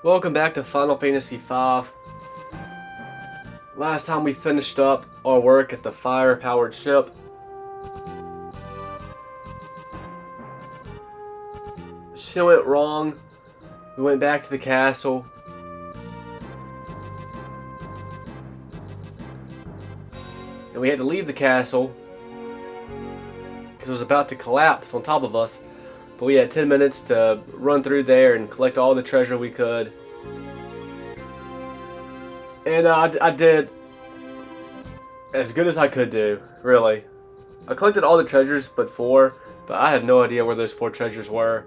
Welcome back to Final Fantasy V. Last time we finished up our work at the fire-powered ship. Shit went wrong. We went back to the castle. And we had to leave the castle because it was about to collapse on top of us. But we had 10 minutes to run through there and collect all the treasure we could. And I did as good as I could do, really. I collected all the treasures but 4, but I have no idea where those 4 treasures were.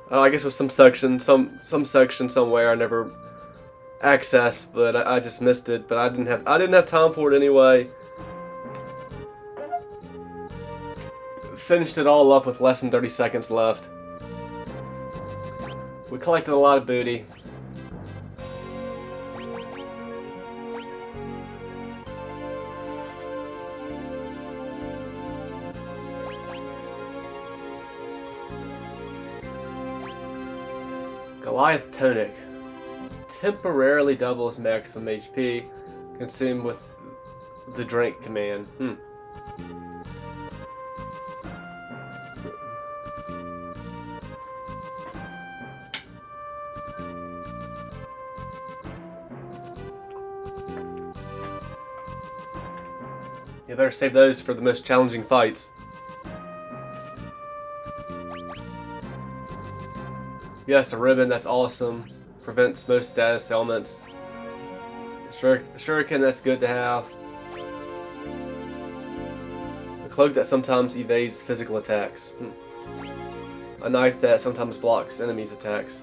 I guess it was some section somewhere I never accessed, but I just missed it. But I didn't have time for it anyway. Finished it all up with less than 30 seconds left. We collected a lot of booty. Goliath Tonic. Temporarily doubles maximum HP consumed with the drink command. You better save those for the most challenging fights. Yes, a ribbon, that's awesome. Prevents most status ailments. Shuriken, that's good to have. A cloak that sometimes evades physical attacks. A knife that sometimes blocks enemies' attacks.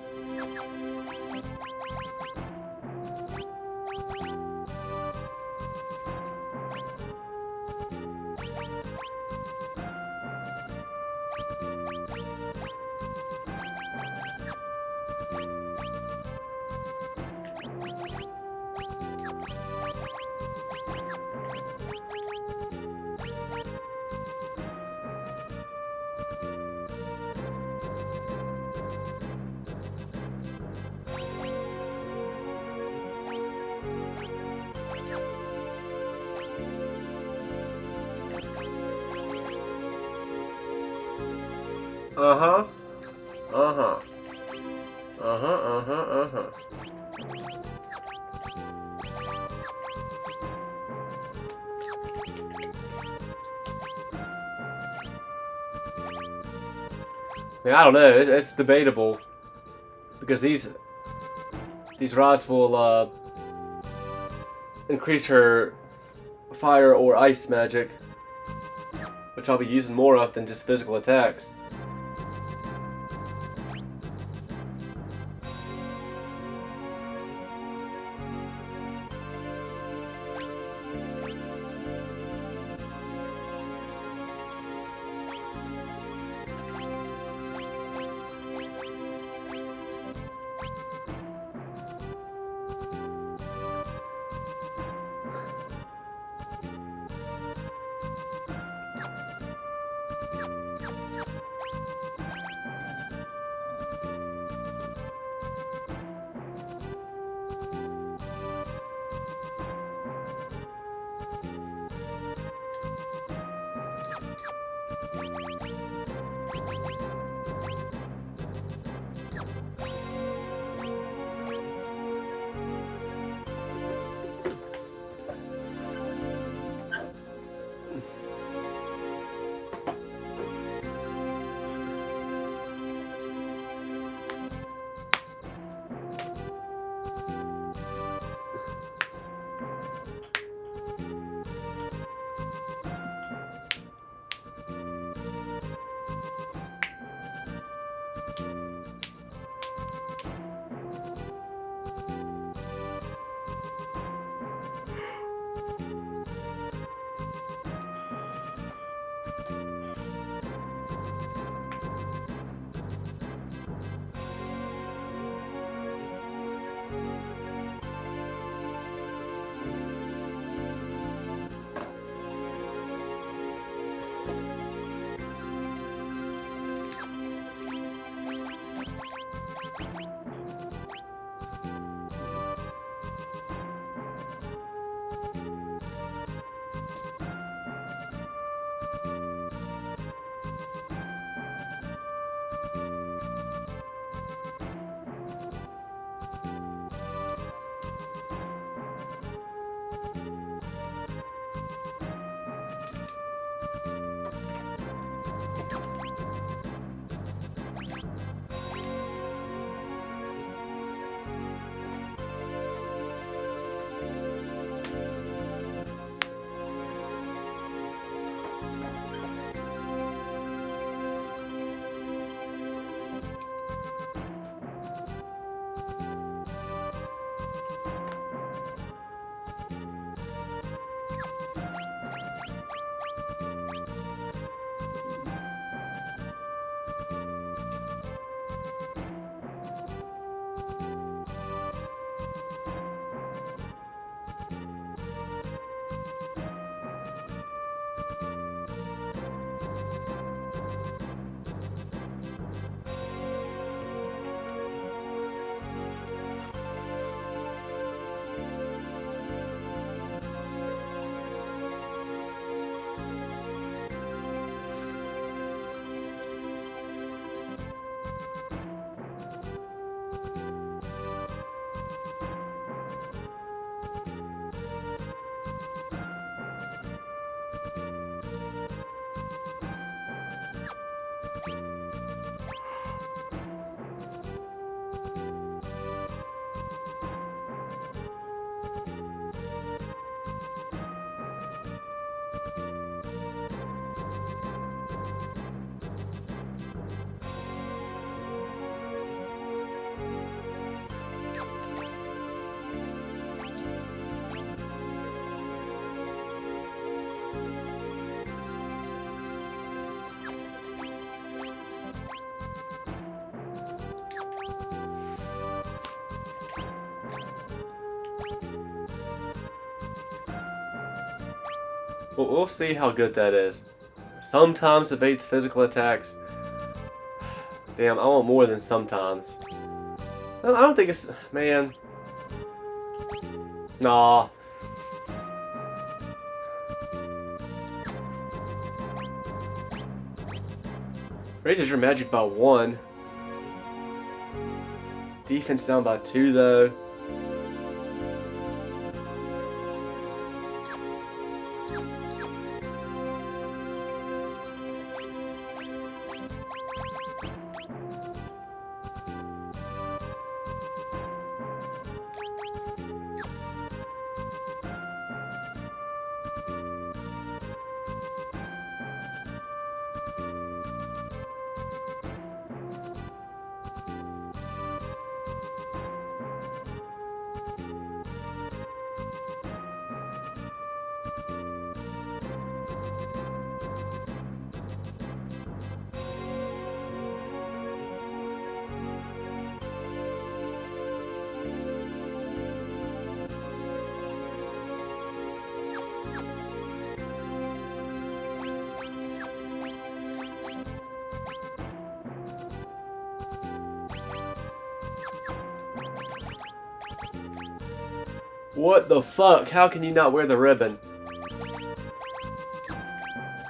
Uh-huh. Uh-huh. Uh-huh, uh-huh, uh-huh. I mean, I don't know. It's debatable because these rods will increase her fire or ice magic, which I'll be using more of than just physical attacks. We'll see how good that is. Sometimes evades physical attacks. Damn, I want more than sometimes. I don't think it's... Man. Nah. Raises your magic by 1. Defense down by 2 though. What the fuck? How can you not wear the ribbon?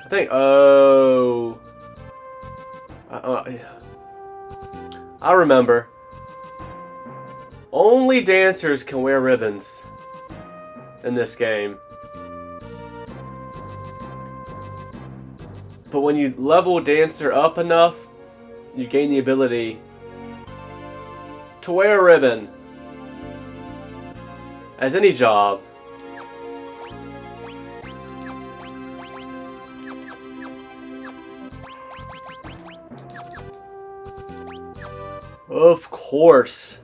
I think... Oh... I remember. Only dancers can wear ribbons in this game. But when you level Dancer up enough, you gain the ability to wear a ribbon. As any job. Of course.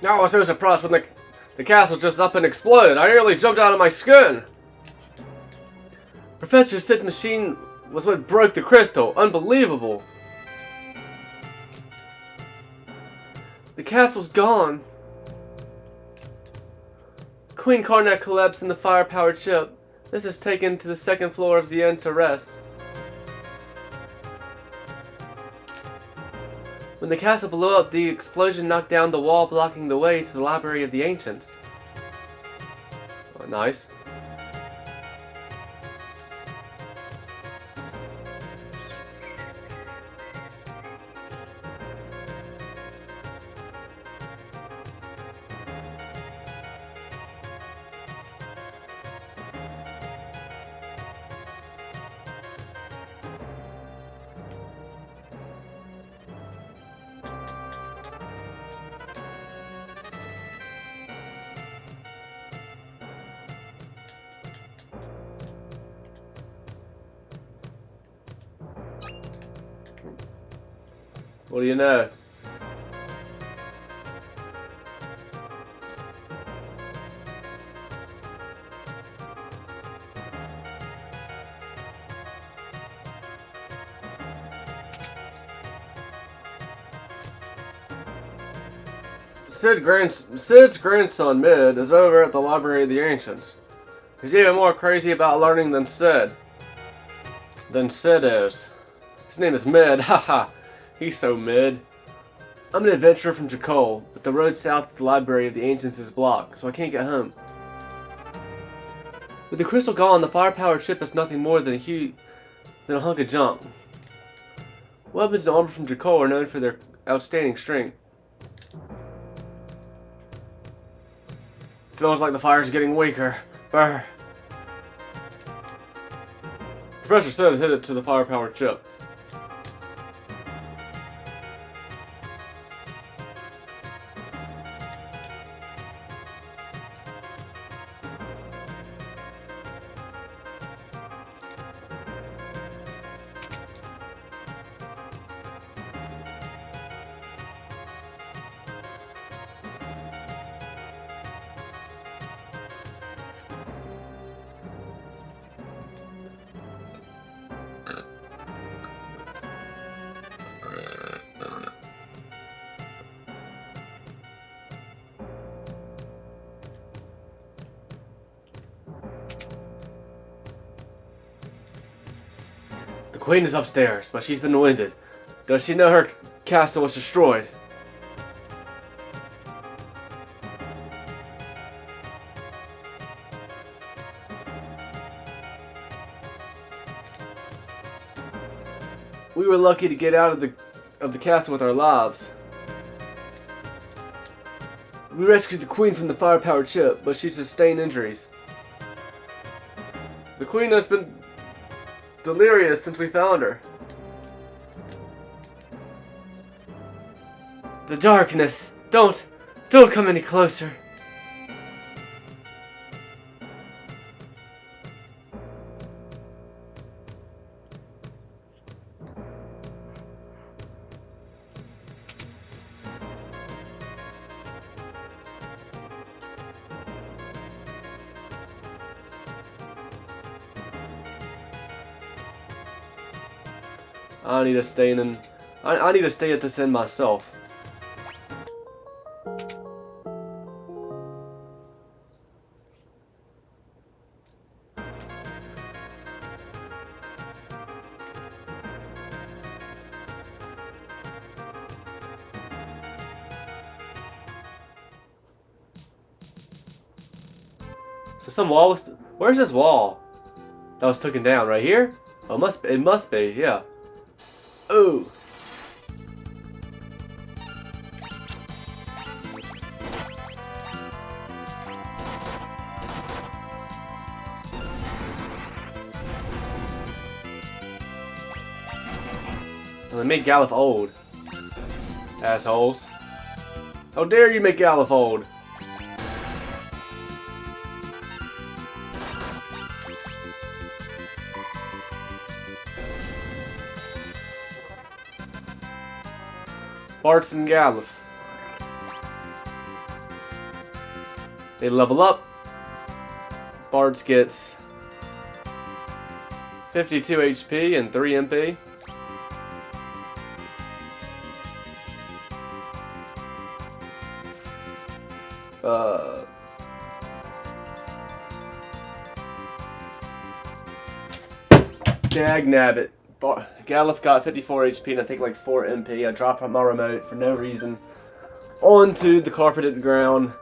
I was so surprised when the castle just up and exploded. I nearly jumped out of my skin. Professor Sid's machine was what broke the crystal. Unbelievable. The castle's gone. Queen Karnak collapsed in the fire-powered ship. This is taken to the second floor of the inn to rest. When the castle blew up, the explosion knocked down the wall blocking the way to the Library of the Ancients. Oh, nice. What do you know? Sid's grandson, Mid, is over at the Library of the Ancients. He's even more crazy about learning than Sid is. His name is Mid, haha. He's so mid. I'm an adventurer from Jakol, but the road south to the Library of the Ancients is blocked, so I can't get home. With the crystal gone, the fire-powered ship is nothing more than a hunk of junk. Weapons and armor from Jakol are known for their outstanding strength. Feels like the fire's getting weaker. Brr. Professor Sid hit it to the fire-powered ship. Queen is upstairs, but she's been wounded. Does she know her castle was destroyed? We were lucky to get out of the castle with our lives. We rescued the Queen from the fire-powered ship, but she sustained injuries. The Queen has been delirious since we found her. The darkness! Don't come any closer. I need to stay in. I need to stay at this end myself. So some wall was. Where's this wall that was taken down? Right here? Oh, it must be. Yeah. Oh. They made Galuf old. Assholes. How dare you make Galuf old? Bartz and Galuf. They level up. Bartz gets 52 HP and 3 MP. Dagnabbit. Galuf got 54 HP and I think like 4 MP. I dropped my remote for no reason onto the carpeted ground.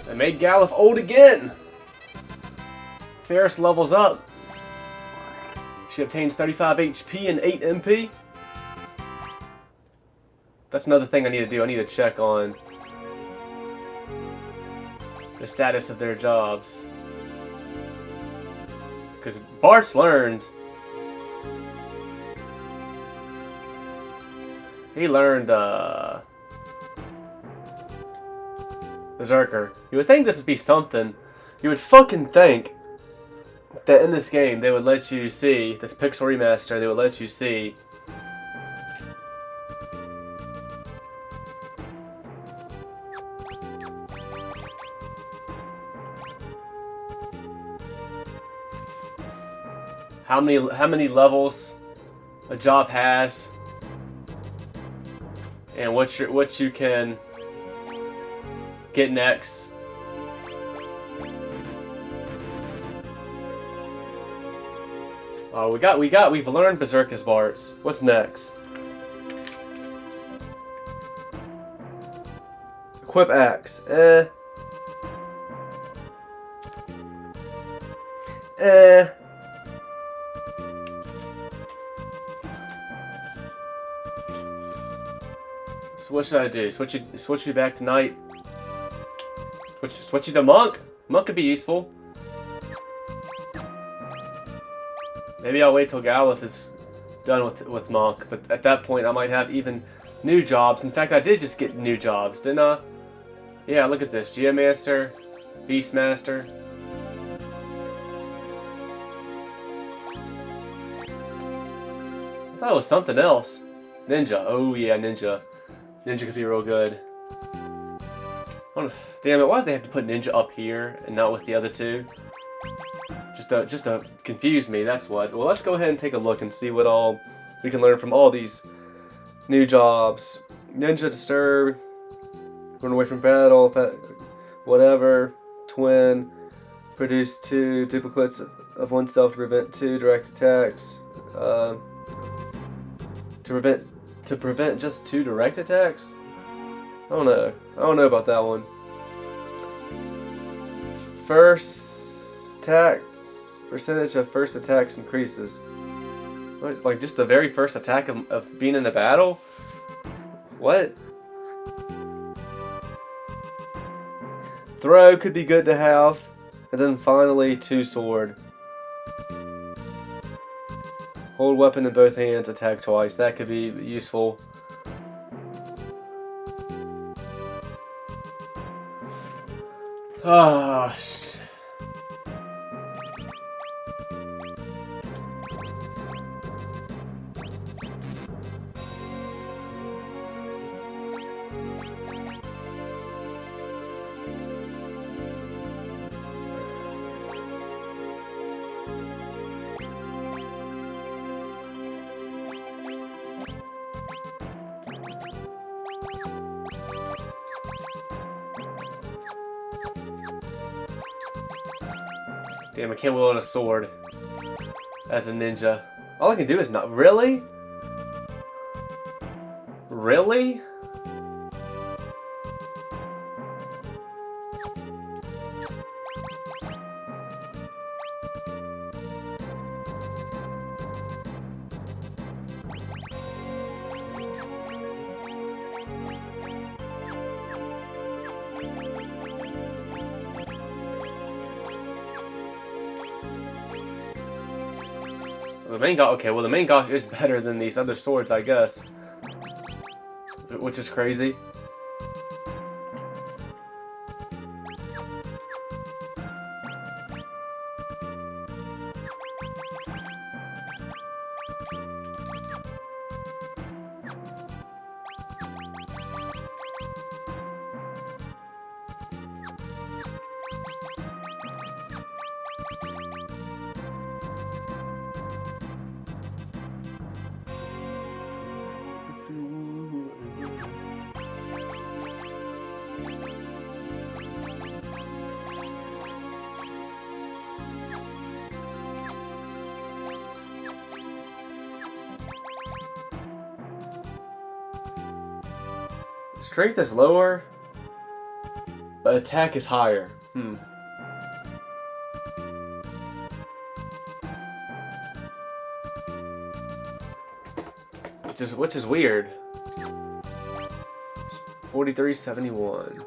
I made Galuf old again! Ferris levels up. She obtains 35 HP and 8 MP. That's another thing I need to do. I need to check on the status of their jobs. Because Bart's learned. He learned, Berserker. You would think this would be something. You would fucking think that in this game they would let you see, this Pixel Remaster, they would let you see how many levels a job has and what you can get next. Oh, we've learned Berserker's Bartz. What's next? Equip axe. So what should I do? Switch you back to knight? Switch you to monk? Monk could be useful. Maybe I'll wait till Galuf is done with monk, but at that point I might have even new jobs. In fact, I did just get new jobs, didn't I? Yeah, look at this. Geomancer, Beastmaster. I thought it was something else. Ninja. Oh yeah, ninja. Ninja could be real good. Oh, damn it! Why did they have to put ninja up here and not with the other two? Just to confuse me. That's what. Well, let's go ahead and take a look and see what all we can learn from all these new jobs. Ninja, disturb, run away from battle, whatever. Twin, produce 2 duplicates of oneself to prevent 2 direct attacks. To prevent just 2 direct attacks? I don't know. I don't know about that one. First attacks, percentage of first attacks increases. What, like just the very first attack of being in a battle? What? Throw could be good to have. And then finally 2 sword. Hold weapon in both hands, attack twice. That could be useful. Ah, damn, I can't wield a sword as a ninja. All I can do is not. Really? Really? The main god. Okay, well the main god is better than these other swords, I guess. Which is crazy. Strength is lower, but attack is higher. Which is weird. 4371.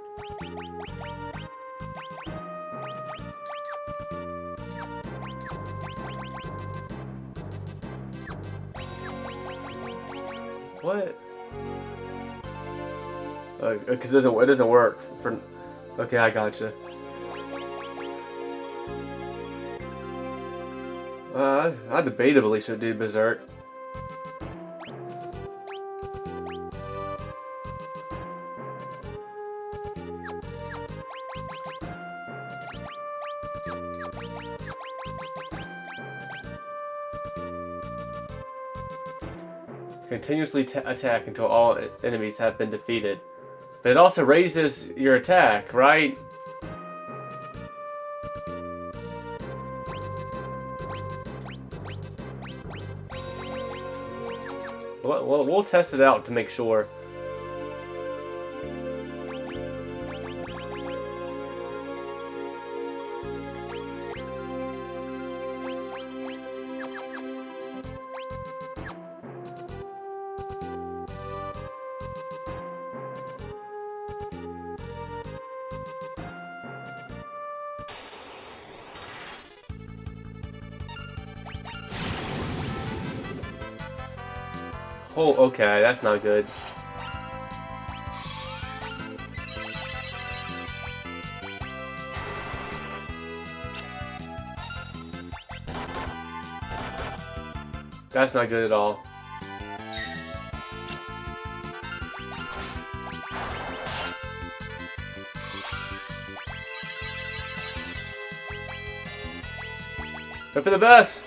What? Because it doesn't work for. Okay, I gotcha. I debatably should do Berserk. Continuously attack until all enemies have been defeated. But it also raises your attack, right? Well, we'll test it out to make sure. Oh, okay, that's not good. That's not good at all. Hope for the best.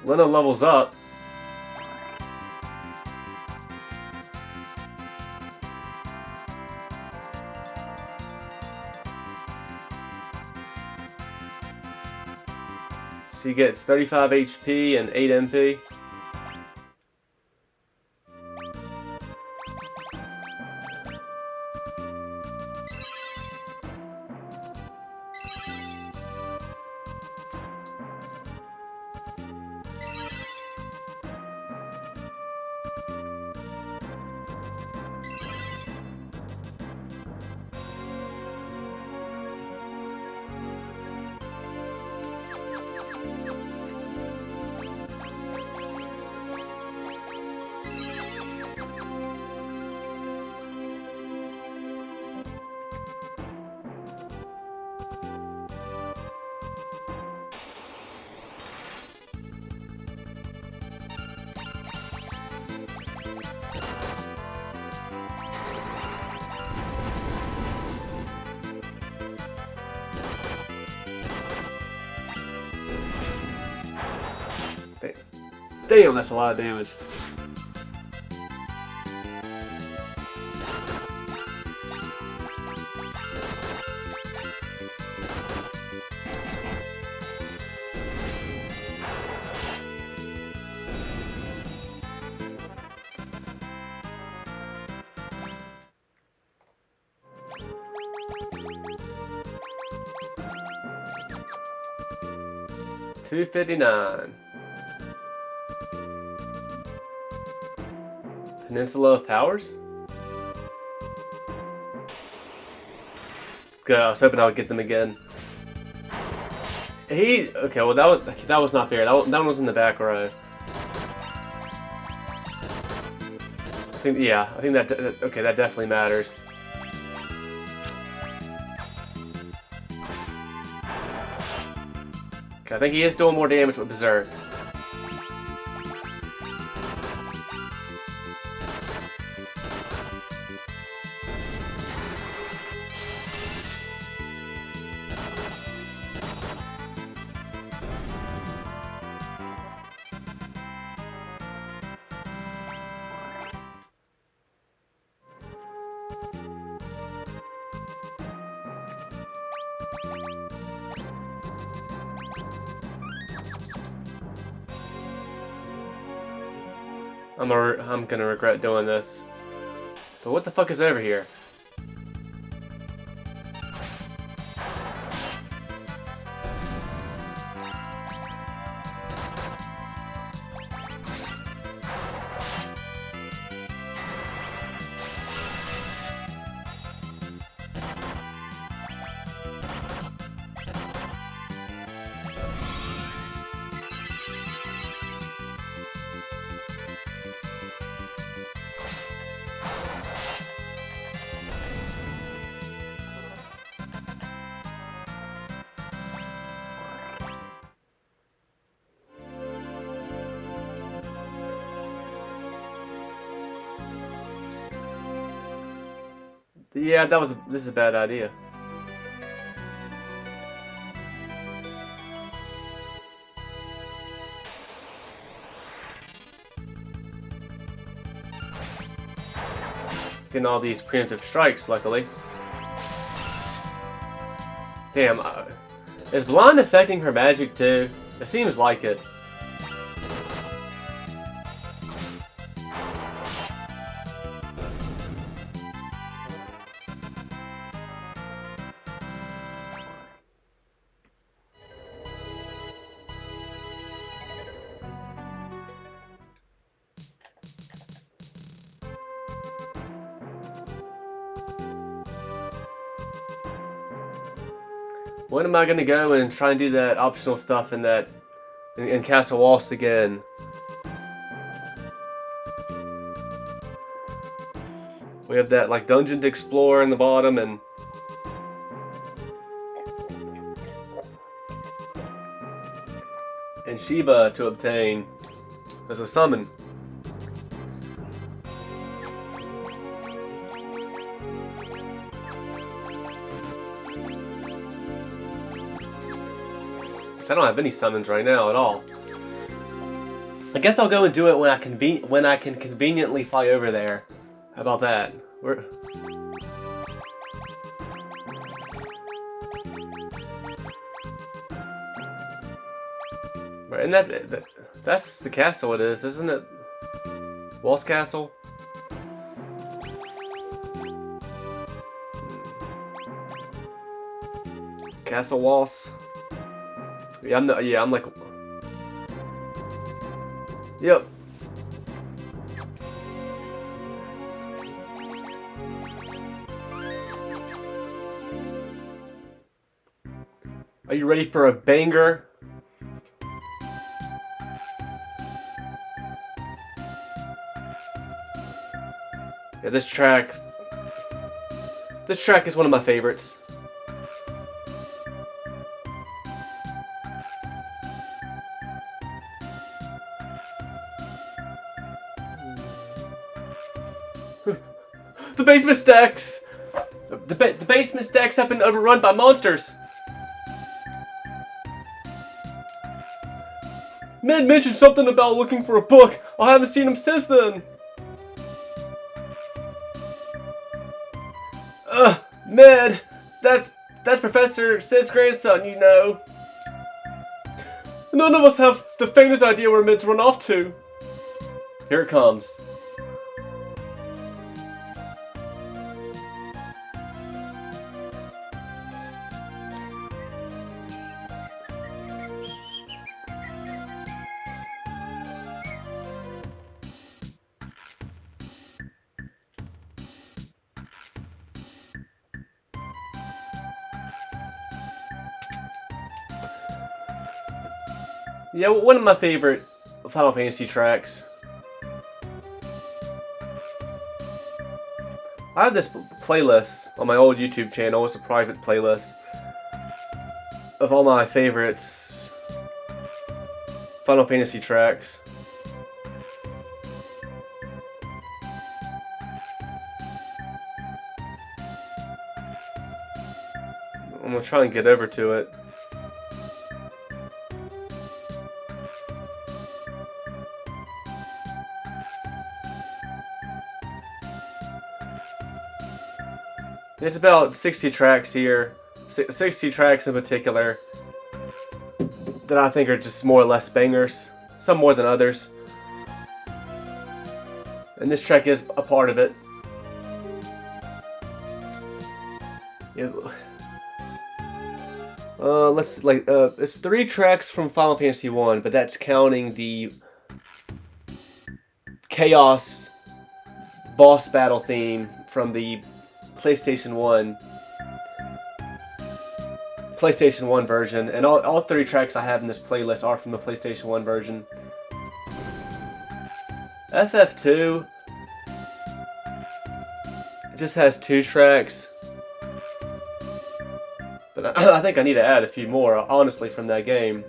Lena levels up. She gets 35 HP and 8 MP. Damn, that's a lot of damage. $259. Peninsula of Powers? Good, I was hoping I would get them again. Okay, well that was not fair. That one was in the back row. I think that okay, that definitely matters. Okay, I think he is doing more damage with Berserk. I'm gonna regret doing this. But what the fuck is over here? Yeah, this is a bad idea. Getting all these preemptive strikes, luckily. Damn, is Blonde affecting her magic too? It seems like it. When am I gonna go and try and do that optional stuff in Castle Waltz again? We have that like dungeon to explore in the bottom and Shiva to obtain as a summon. Because I don't have any summons right now at all. I guess I'll go and do it when I can conveniently fly over there. How about that? Right, and that's the castle it is, isn't it? Walls Castle? Castle Walls? Yeah, I'm like... Yep. Are you ready for a banger? Yeah, this track is one of my favorites. The basement stacks! The basement stacks have been overrun by monsters! Med mentioned something about looking for a book. I haven't seen him since then. Med! That's Professor Sid's grandson, you know. None of us have the faintest idea where Med's run off to. Here it comes. Yeah, one of my favorite Final Fantasy tracks. I have this playlist on my old YouTube channel. It's a private playlist of all my favorites Final Fantasy tracks. I'm gonna try and get over to it. It's about 60 tracks here, 60 tracks in particular, that I think are just more or less bangers, some more than others. And this track is a part of it. It's 3 tracks from Final Fantasy 1, but that's counting the Chaos boss battle theme from the PlayStation 1 version, and all 3 tracks I have in this playlist are from the PlayStation 1 version. FF2 just has 2 tracks, but I think I need to add a few more, honestly, from that game.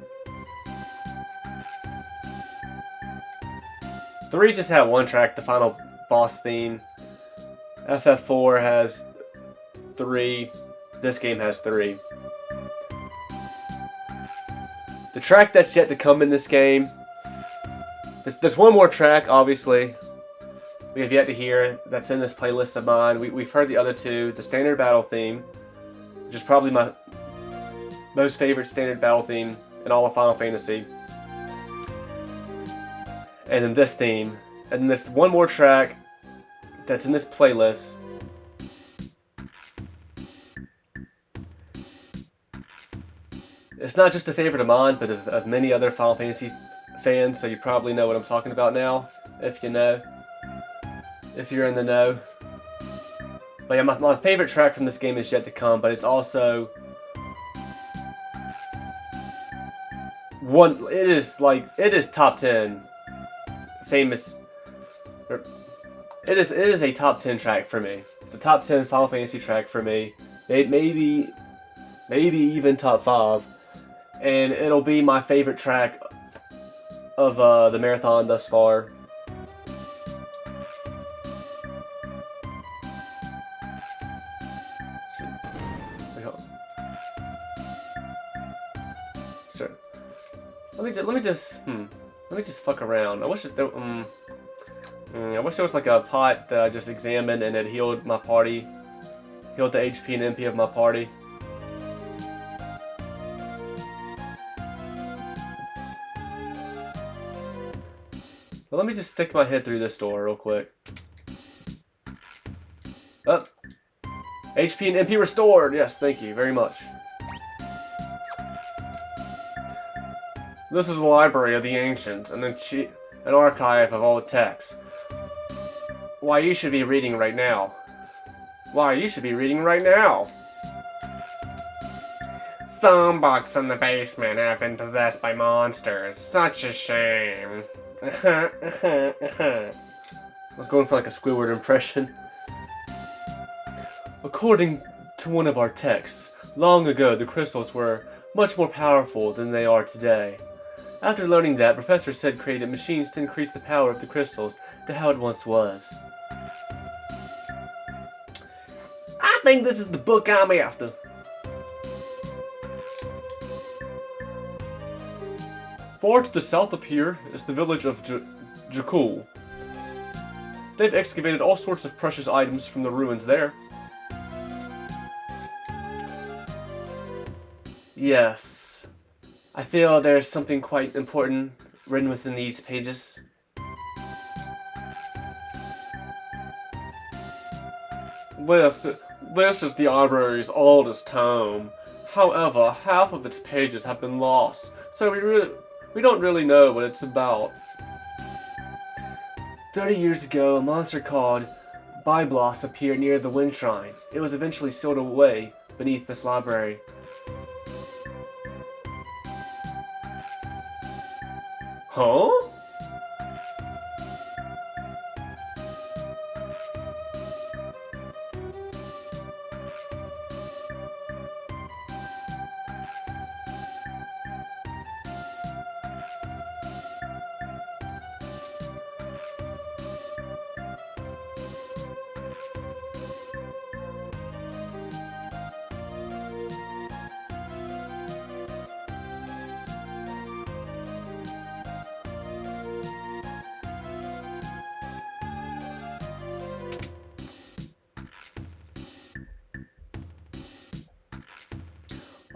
3 just had 1 track, the final boss theme. FF4 has 3. This game has 3. The track that's yet to come in this game. There's one more track, obviously, we have yet to hear that's in this playlist of mine. We've heard the other 2. The standard battle theme, which is probably my most favorite standard battle theme in all of Final Fantasy. And then this theme. And then there's one more track that's in this playlist. It's not just a favorite of mine, but of many other Final Fantasy fans, so you probably know what I'm talking about now, if you know. If you're in the know. But yeah, my favorite track from this game is yet to come, but it's also it is top 10 famous. It is a top 10 track for me. It's a top 10 Final Fantasy track for me. Maybe even top 5. And it'll be my favorite track of the marathon thus far. let me just fuck around. I wish there I wish there was like a pot that I just examined and it healed my party. Healed the HP and MP of my party. Well, let me just stick my head through this door real quick. Up. HP and MP restored! Yes, thank you very much. This is the library of the ancients, and an archive of old texts. Why, you should be reading right now. Why, you should be reading right now. Some books in the basement have been possessed by monsters. Such a shame. I was going for like a Squidward impression. According to one of our texts, long ago the crystals were much more powerful than they are today. After learning that, Professor Sid created machines to increase the power of the crystals to how it once was. I think this is the book I'm after. Far to the south of here is the village of Jakul. They've excavated all sorts of precious items from the ruins there. Yes. I feel there's something quite important written within these pages. This is the library's oldest tome. However, half of its pages have been lost, so we don't really know what it's about. 30 years ago, a monster called Byblos appeared near the Wind Shrine. It was eventually sealed away beneath this library. Huh?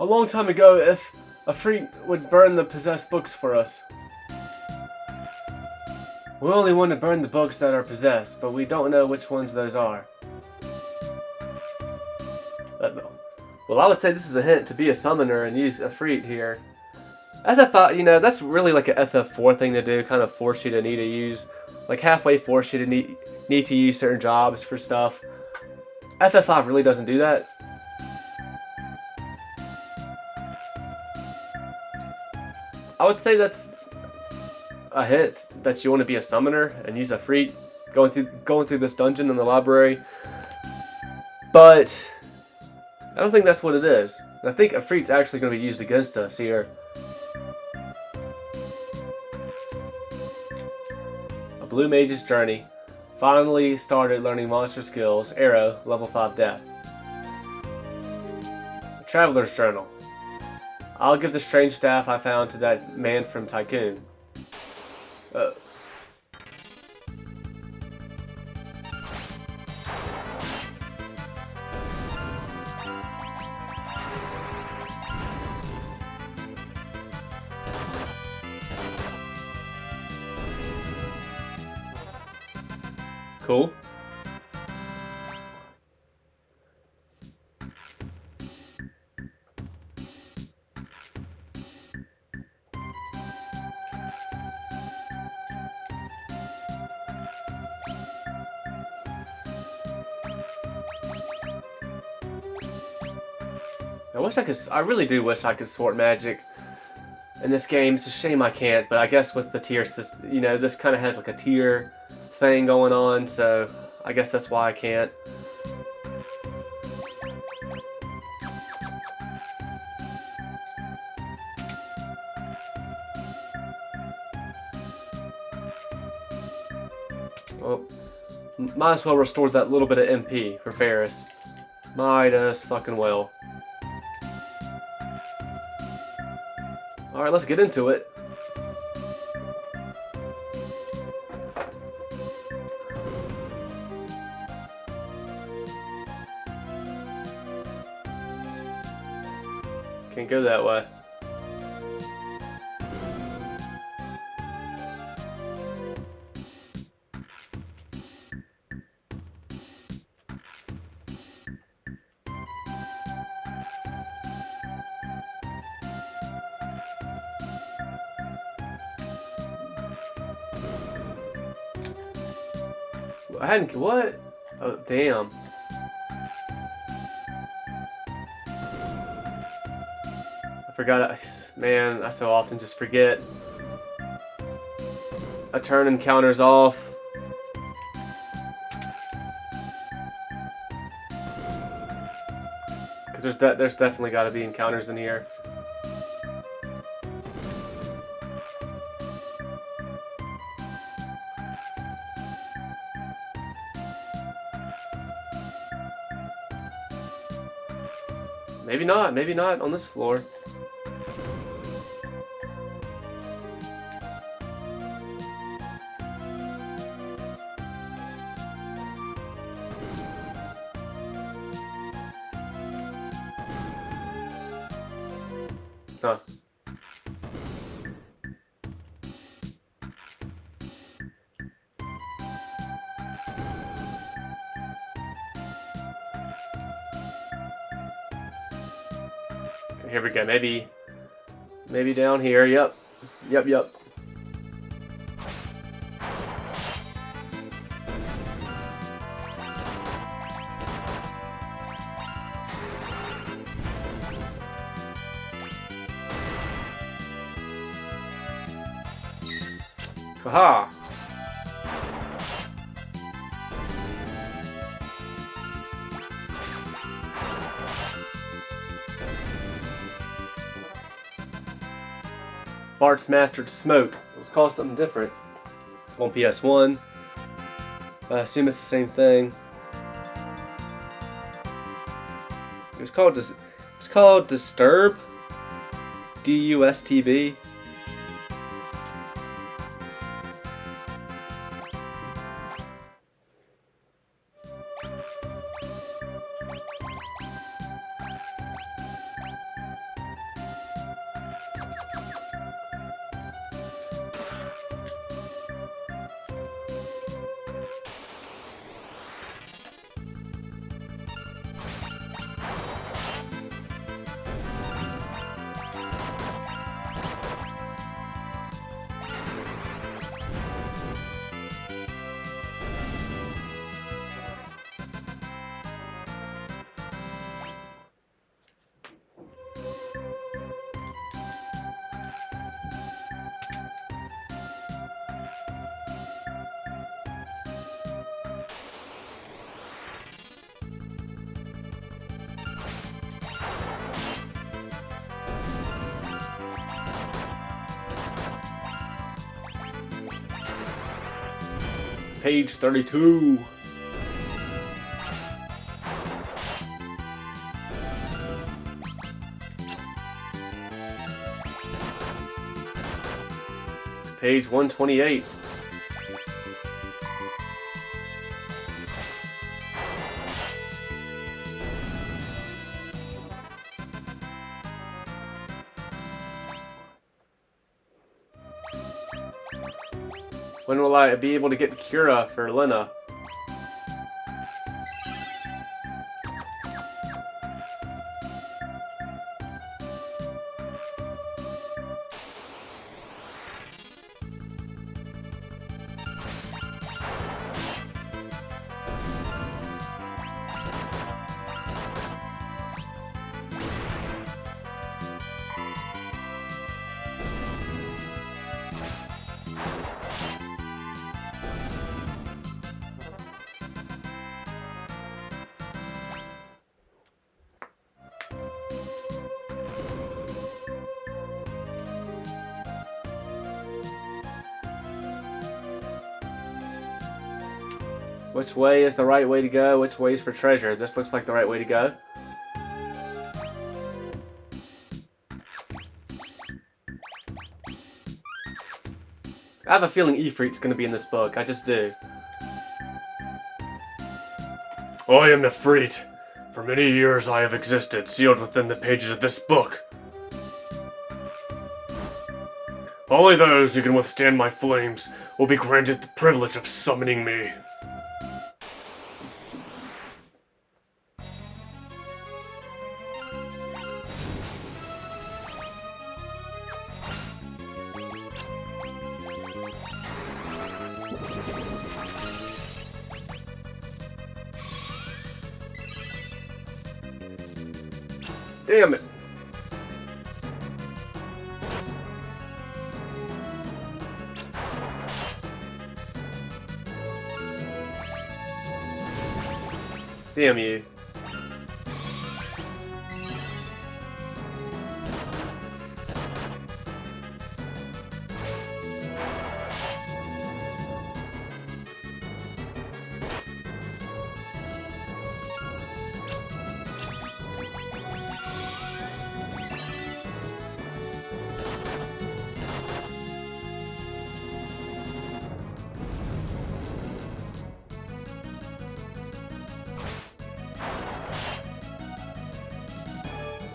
A long time ago, if a freak would burn the possessed books for us. We only want to burn the books that are possessed, but we don't know which ones those are. Well, I would say this is a hint to be a summoner and use Efreet here. FF5, you know, that's really like a FF4 thing to do, kind of force you to need to use, like halfway force you to need to use certain jobs for stuff. FF5 really doesn't do that. I would say that's a hint that you want to be a summoner and use Efreet going through this dungeon in the library. But I don't think that's what it is. I think Efreet's actually going to be used against us here. A Blue Mage's Journey. Finally started learning monster skills. Arrow, level 5 death. A Traveler's Journal. I'll give the strange staff I found to that man from Tycoon. Cool. I really do wish I could sort magic in this game. It's a shame I can't, but I guess with the tier system, you know, this kind of has like a tier thing going on, so I guess that's why I can't. Well, might as well restore that little bit of MP for Ferris. Might as fucking well. Alright, let's get into it. Can't go that way. I hadn't. What? Oh, damn. I forgot. Man, I so often just forget. A turn and counters off. Because there's definitely got to be encounters in here. Maybe not on this floor. Huh. Here we go. Maybe down here. Yep. Yep. Haha. Bart's Mastered Smoke. It was called something different on PS1. I assume it's the same thing. It was called Disturb. D-U-S-T-B. Page 32. Page 128. When will I be able to get Cura for Lena? Which way is the right way to go? Which way is for treasure? This looks like the right way to go. I have a feeling Ifrit's going to be in this book. I just do. I am Ifrit. For many years I have existed, sealed within the pages of this book. Only those who can withstand my flames will be granted the privilege of summoning me. Damn it. Damn you.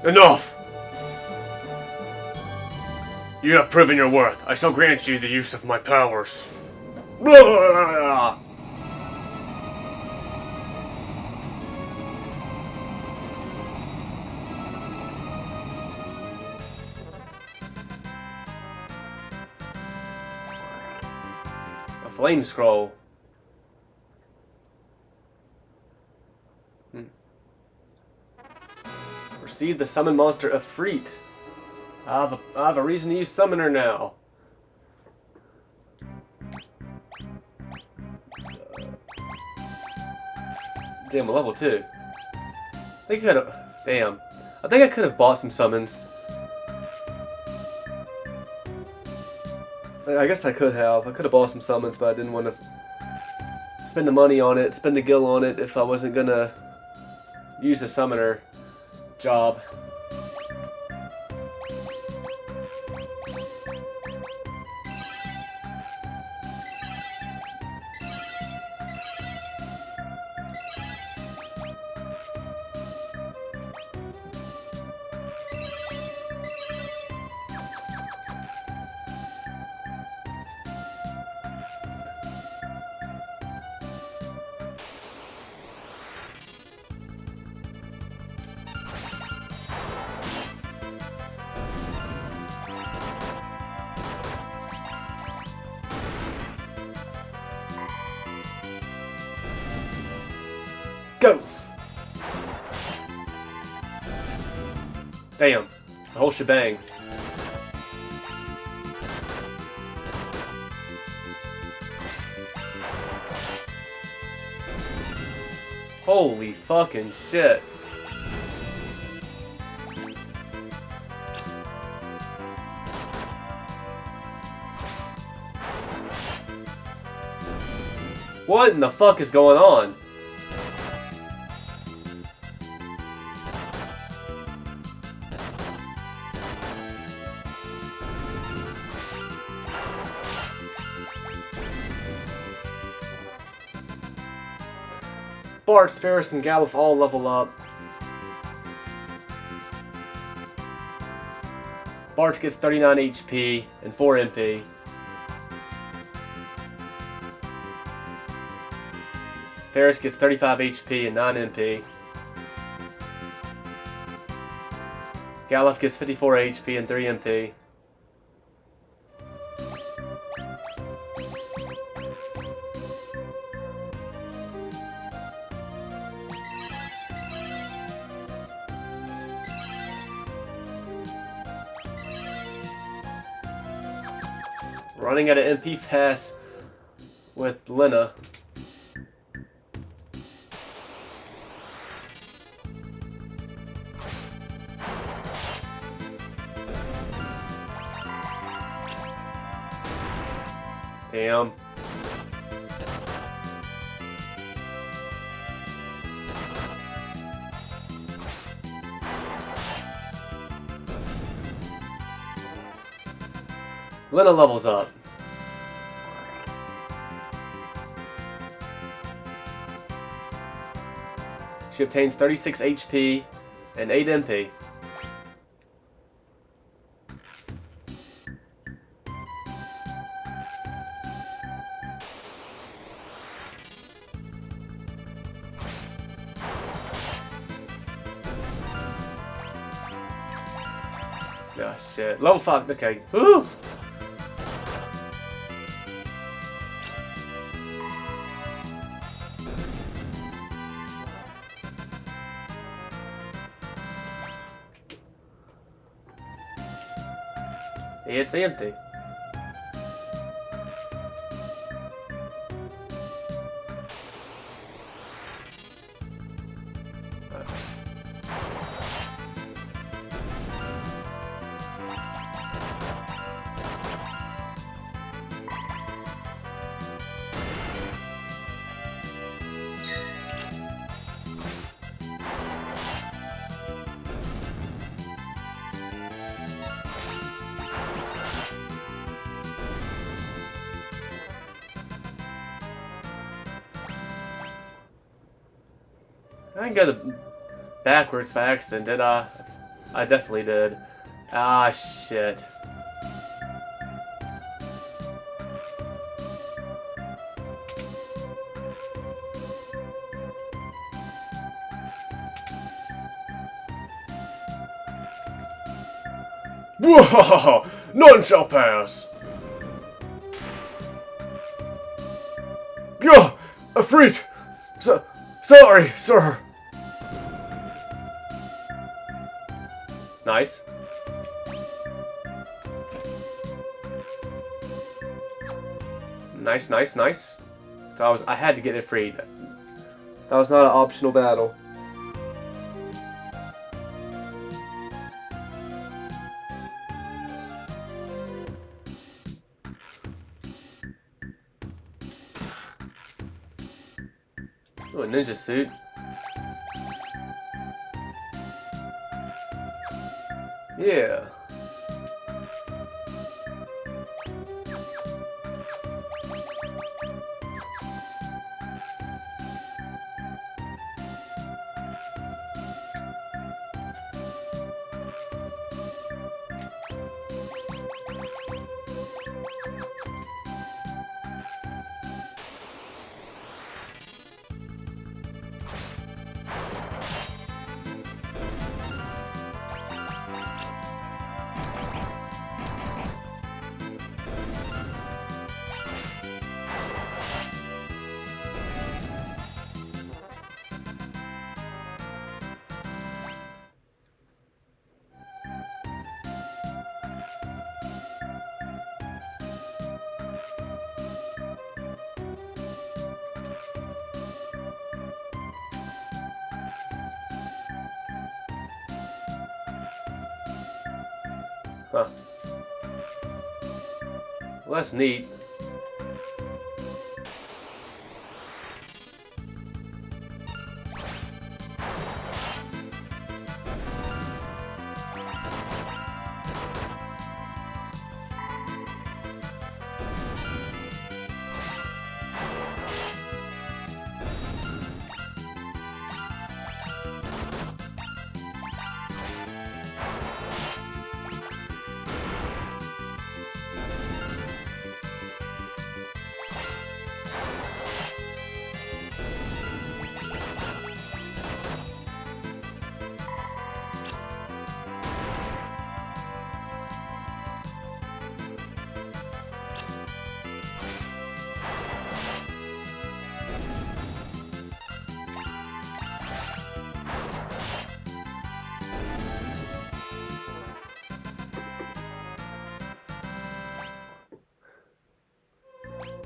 Enough! You have proven your worth. I shall grant you the use of my powers. Blah! A flame scroll. Receive the summon monster Efreet. I have a reason to use Summoner now. Damn, level 2. I think I could have. Damn. I think I could have bought some summons. I guess I could have. I could have bought some summons, but I didn't want to spend the money on it, spend the gil on it if I wasn't gonna use the Summoner job. Go! Damn, the whole shebang. Holy fucking shit. What in the fuck is going on? Bart, Ferris, and Galuf all level up. Bart gets 39 HP and 4 MP. Ferris gets 35 HP and 9 MP. Galuf gets 54 HP and 3 MP. Running at an MP pass with Lena. Damn. Lena levels up. She obtains 36 HP and 8 MP. Oh shit. Level 5, okay. Woo! It's empty. I didn't go backwards by accident, did I? I definitely did. Ah, shit. Whoa! None shall pass! Gah! A freak! Sorry, sir! Nice. Nice, nice, nice. So I had to get it freed. That was not an optional battle. Ooh, a ninja suit. Yeah. Huh. Well, that's neat.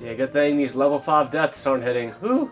Yeah, good thing these level 5 deaths aren't hitting. Whew.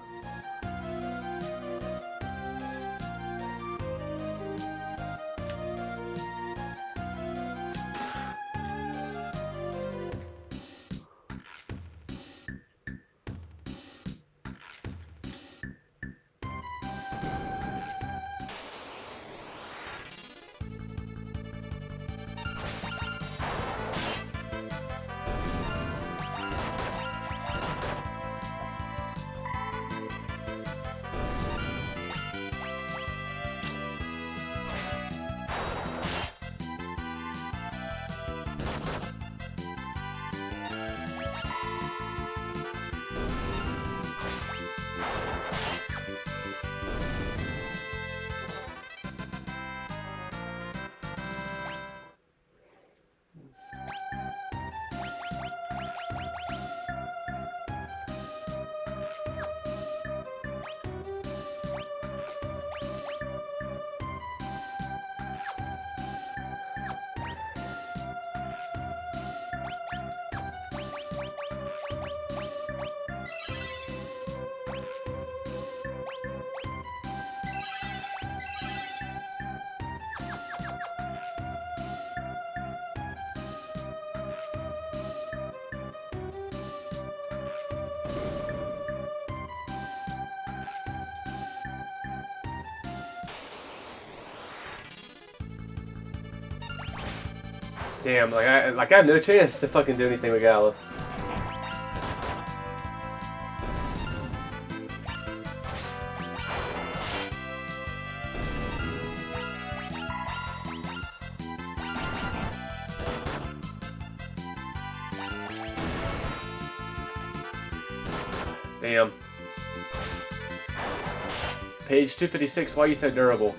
Damn, I have no chance to fucking do anything with Galuf. Damn. Page 256, why are you so durable?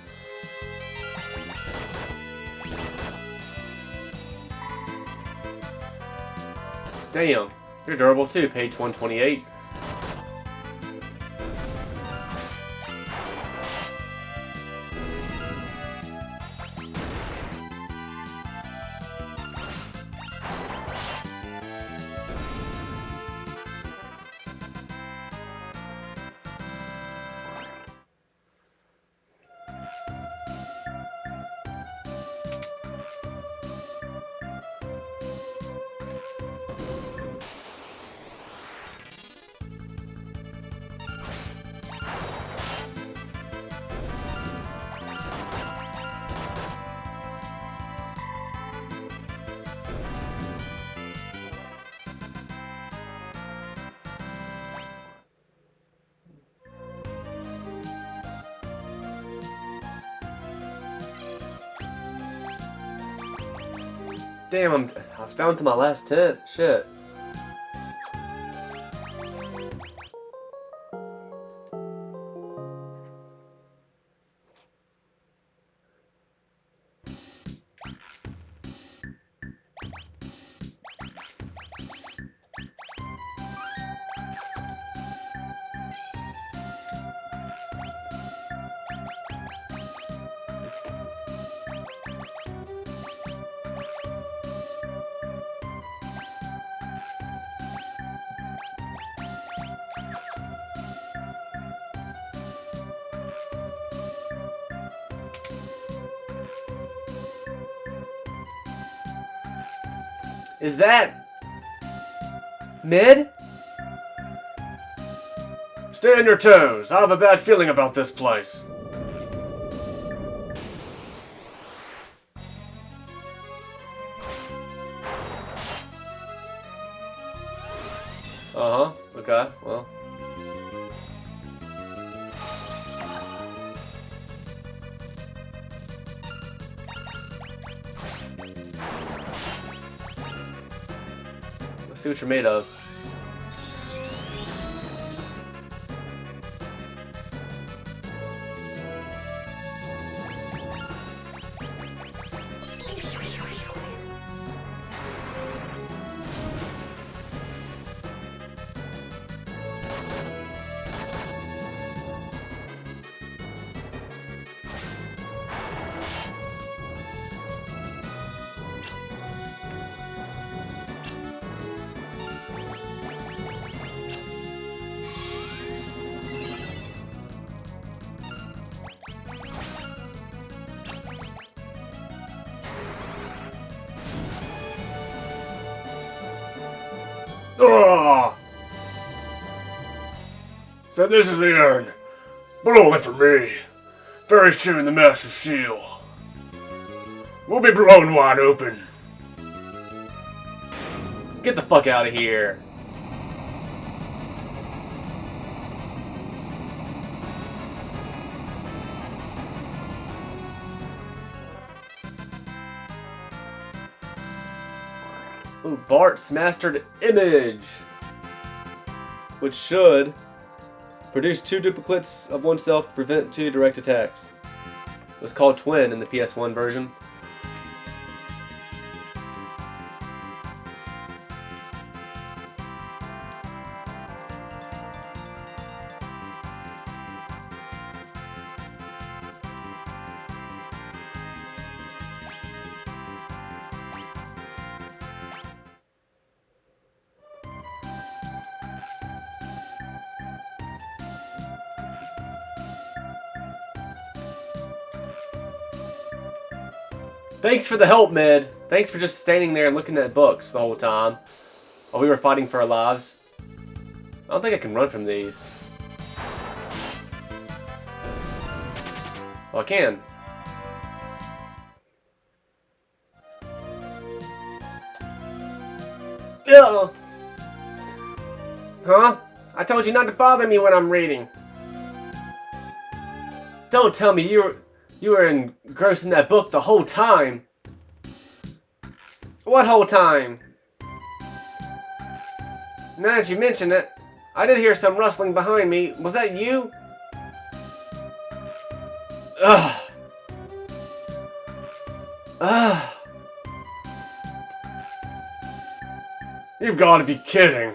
Damn, you're durable too, page 128. Damn, I was down to my last 10. Shit. Is that mid? Stay on your toes. I have a bad feeling about this place. Uh-huh. Okay, well. Let's see what you're made of. Ugh! So this is the end, but only for me. Very soon the Master Seal will be blown wide open. Get the fuck out of here. Ooh, Bart's Mastered Image, which should produce 2 duplicates of oneself to prevent 2 direct attacks. It was called Twin in the PS1 version. Thanks for the help, Mid. Thanks for just standing there and looking at books the whole time while we were fighting for our lives. I don't think I can run from these. Oh, I can. Ugh. Huh? I told you not to bother me when I'm reading. Don't tell me you were engrossed in that book the whole time. What whole time? Now that you mention it, I did hear some rustling behind me. Was that you? Ugh. Ugh. You've got to be kidding.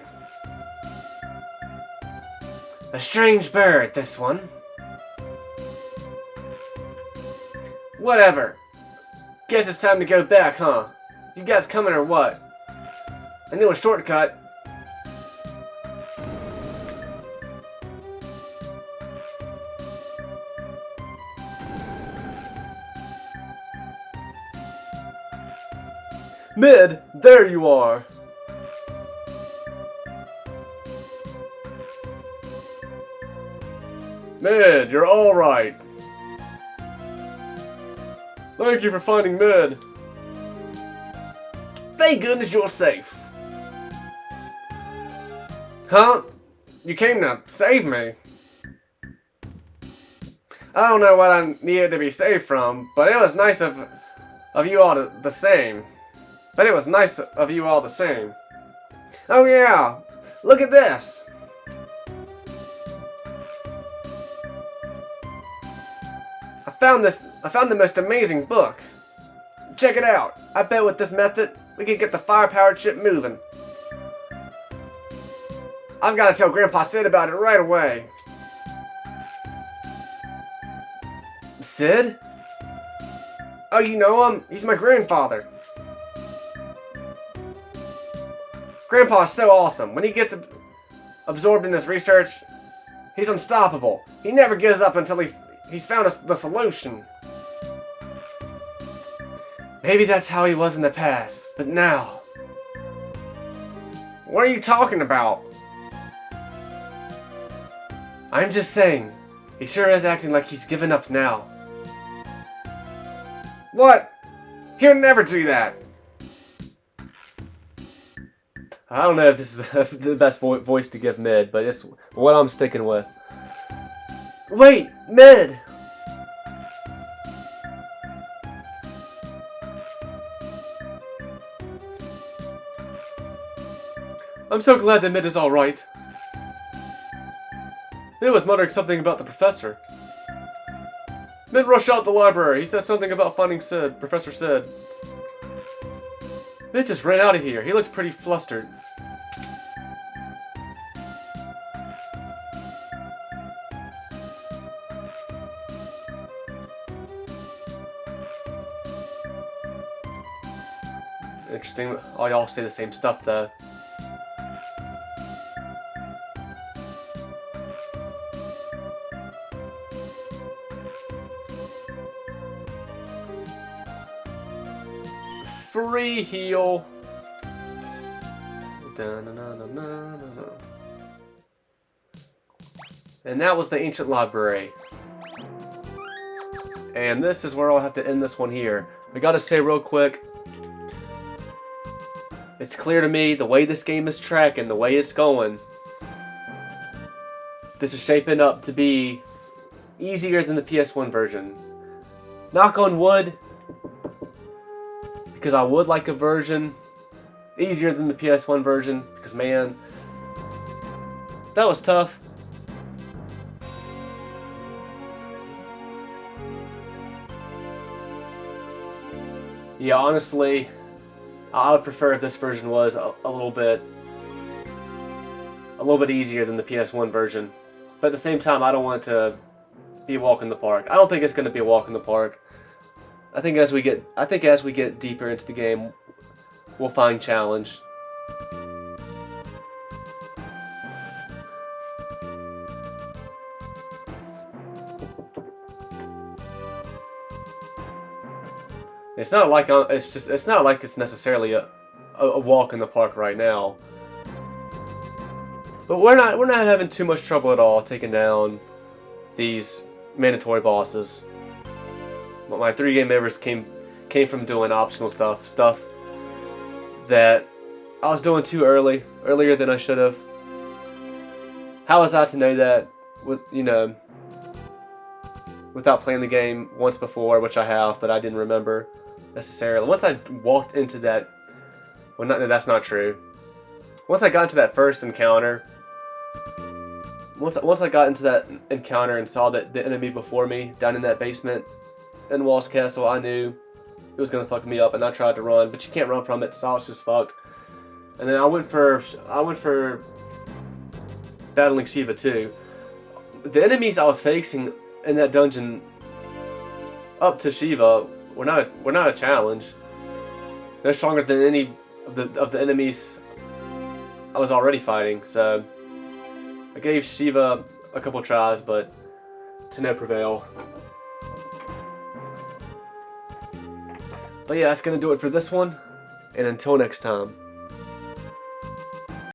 A strange bird, this one. Whatever. Guess it's time to go back, huh? You guys coming or what? I knew a shortcut. Mid, there you are. Mid, you're all right. Thank you for finding Mid. Thank goodness you're safe. Huh? You came to save me. I don't know what I needed to be saved from, but it was nice of you all the same. But it was nice of you all the same. Oh yeah, look at this. I found the most amazing book. Check it out. I bet with this method, we can get the fire-powered ship moving. I've got to tell Grandpa Sid about it right away. Sid? Oh, you know him? He's my grandfather. Grandpa's so awesome. When he gets absorbed in his research, he's unstoppable. He never gives up until he's found the solution. Maybe that's how he was in the past, but now... What are you talking about? I'm just saying, he sure is acting like he's given up now. What? He'll never do that. I don't know if this is the best voice to give Mid, but it's what I'm sticking with. Wait, Mid! I'm so glad that Mid is alright. Mid was muttering something about the professor. Mid rushed out the library. He said something about finding Sid, Professor Sid. Mid just ran out of here. He looked pretty flustered. Interesting. All y'all say the same stuff, though. Free heal. And that was the ancient library. And this is where I'll have to end this one here. I gotta say real quick, it's clear to me the way this game is tracking, the way it's going, this is shaping up to be easier than the PS1 version. Knock on wood, because I would like a version easier than the PS1 version, because man, that was tough. Yeah, honestly, I would prefer if this version was a little bit easier than the PS1 version. But at the same time, I don't want it to be a walk in the park. I don't think it's going to be a walk in the park. I think as we get deeper into the game, we'll find challenge. It's not like it's necessarily a walk in the park right now. But we're not having too much trouble at all taking down these mandatory bosses. My 3 game members came from doing optional stuff that I was doing too earlier than I should have. How was I to know that with, you know, without playing the game once before, which I have, but I didn't remember necessarily. Once I walked into that, well, that's not true. Once I got into that first encounter, once I got into that encounter and saw that the enemy before me down in that basement in Wall's Castle, I knew it was gonna fuck me up, and I tried to run, but you can't run from it, so I was just fucked. And then I went for battling Shiva too. The enemies I was facing in that dungeon up to Shiva were not a challenge. They're stronger than any of the enemies I was already fighting. So I gave Shiva a couple tries, but to no prevail. But yeah, that's gonna do it for this one, and until next time.